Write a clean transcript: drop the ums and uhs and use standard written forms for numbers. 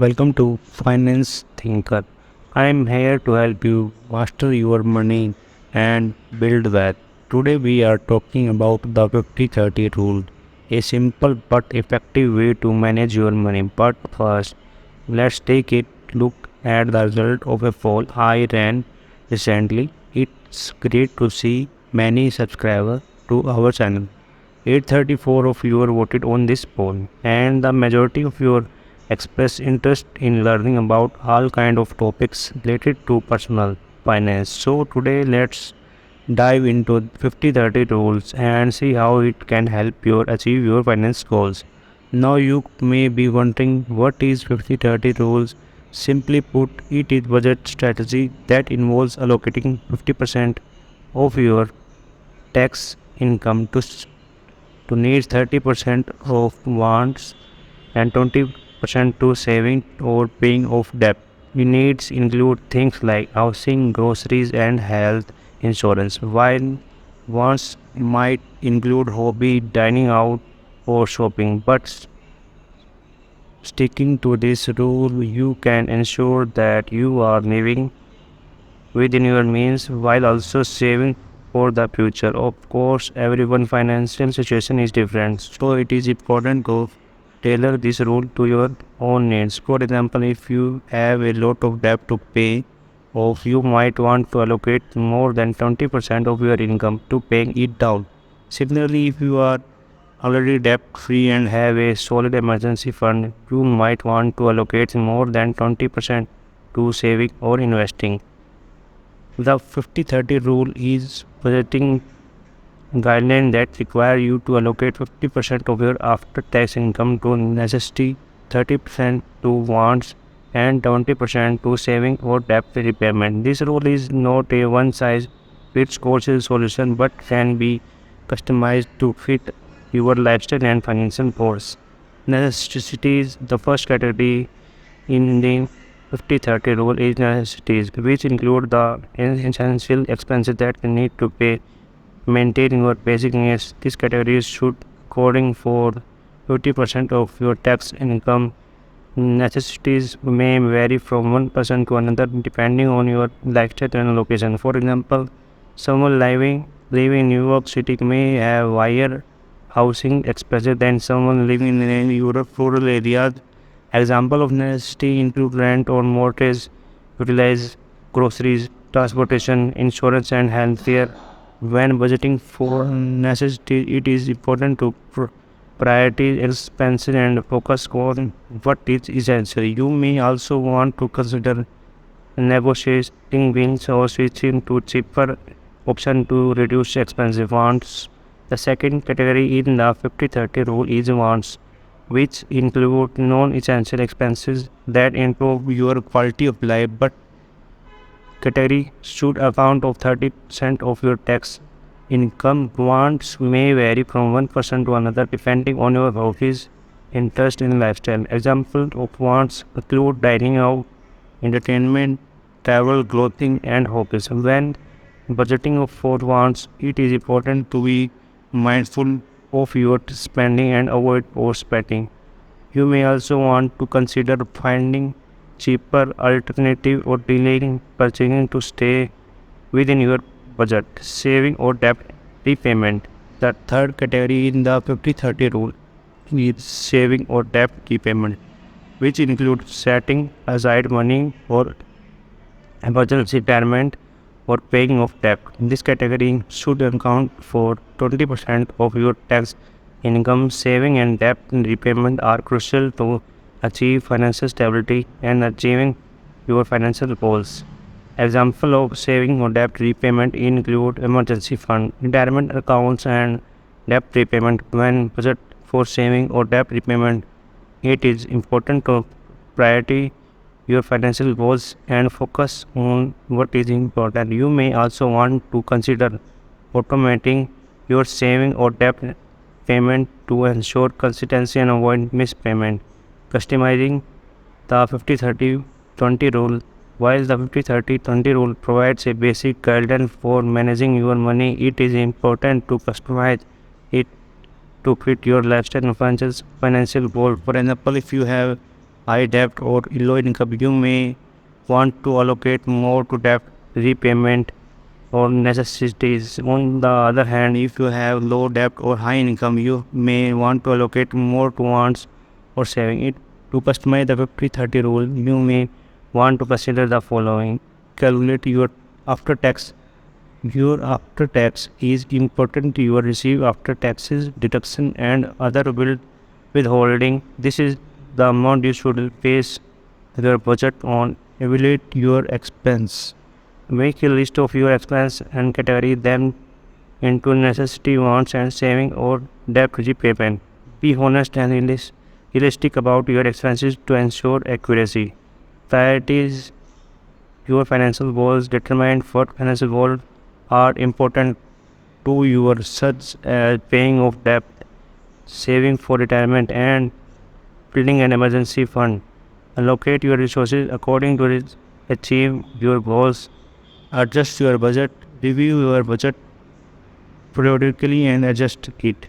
Welcome to Finance Thinker. I am here to help you master your money and build wealth. Today we are talking about the 50-30 rule, a simple but effective way to manage your money. But first, let's take a look at the result of a poll I ran recently. It's great to see many subscribers to our channel. 834 of you voted on this poll, and the majority of you expressed interest in learning about all kind of topics related to personal finance. So today let's dive into 50-30 rules and see how it can help you achieve your finance goals. Now you may be wondering what is 50-30 rules. Simply put, it is budget strategy that involves allocating 50% of your tax income to needs, 30% of wants, and 20% to saving or paying off debt. Your needs include things like housing, groceries, and health insurance, while wants might include hobby, dining out, or shopping. But sticking to this rule, you can ensure that you are living within your means while also saving for the future. Of course, everyone's financial situation is different, so it is important to tailor this rule to your own needs. For example, if you have a lot of debt to pay off, you might want to allocate more than 20% of your income to paying it down. Similarly, if you are already debt free and have a solid emergency fund, you might want to allocate more than 20% to saving or investing. The 50-30 rule is budgeting guideline that require you to allocate 50% of your after-tax income to necessity, 30% to wants, and 20% to saving or debt repayment. This rule is not a one-size-fits-all solution but can be customized to fit your lifestyle and financial goals. Necessities, the first category in the 50-30 rule is necessities, which include the essential expenses that you need to pay maintain your basic needs. These categories should coding for 50% of your tax income. Necessities may vary from one person to another depending on your lifestyle and location. For example, someone living in New York City may have higher housing expenses than someone living in Europe rural areas. Example of necessity include rent or mortgage, utilize groceries, transportation, insurance, and healthcare. When budgeting for necessity, it is important to prioritize expenses and focus on what is essential. You may also want to consider negotiating wins or switching to cheaper option to reduce expensive wants. The second category in the 50-30 rule is wants, which include non-essential expenses that improve your quality of life but category should account of 30% of your tax income. Wants may vary from one person to another depending on your hobbies, interest, and lifestyle. Examples of wants include dining out, entertainment, travel, clothing, and hobbies. When budgeting for wants, it is important to be mindful of your spending and avoid overspending. You may also want to consider finding cheaper alternative or delaying purchasing to stay within your budget. Saving or debt repayment. The third category in the 50-30 rule is saving or debt repayment, which includes setting aside money for emergency retirement or paying off debt. This category should account for 20% of your tax income. Saving and debt repayment are crucial to achieve financial stability and achieving your financial goals. Example of saving or debt repayment include emergency fund, retirement accounts, and debt repayment. When budget for saving or debt repayment, it is important to priority your financial goals and focus on what is important. You may also want to consider automating your saving or debt payment to ensure consistency and avoid missed payment. Customizing the 50-30-20 rule. While the 50-30-20 rule provides a basic guidance for managing your money, it is important to customize it to fit your lifestyle and financial goal. For example, if you have high debt or low income, you may want to allocate more to debt repayment or necessities. On the other hand, if you have low debt or high income, you may want to allocate more to wants or saving it. To customize the 50-30 rule, you may want to consider the following. Calculate your after tax is important. You receive after taxes, deduction and other withholding. This is the amount you should base your budget on. Evaluate your expense. Make a list of your expense and categorize them into necessity, wants, and saving or debt repayment. Be honest and realistic about your expenses to ensure accuracy. Priorities your financial goals. Determine what financial goals are important to you, such as paying off debt, saving for retirement, and building an emergency fund. Allocate your resources according to achieve your goals. Adjust your budget. Review your budget periodically and adjust it.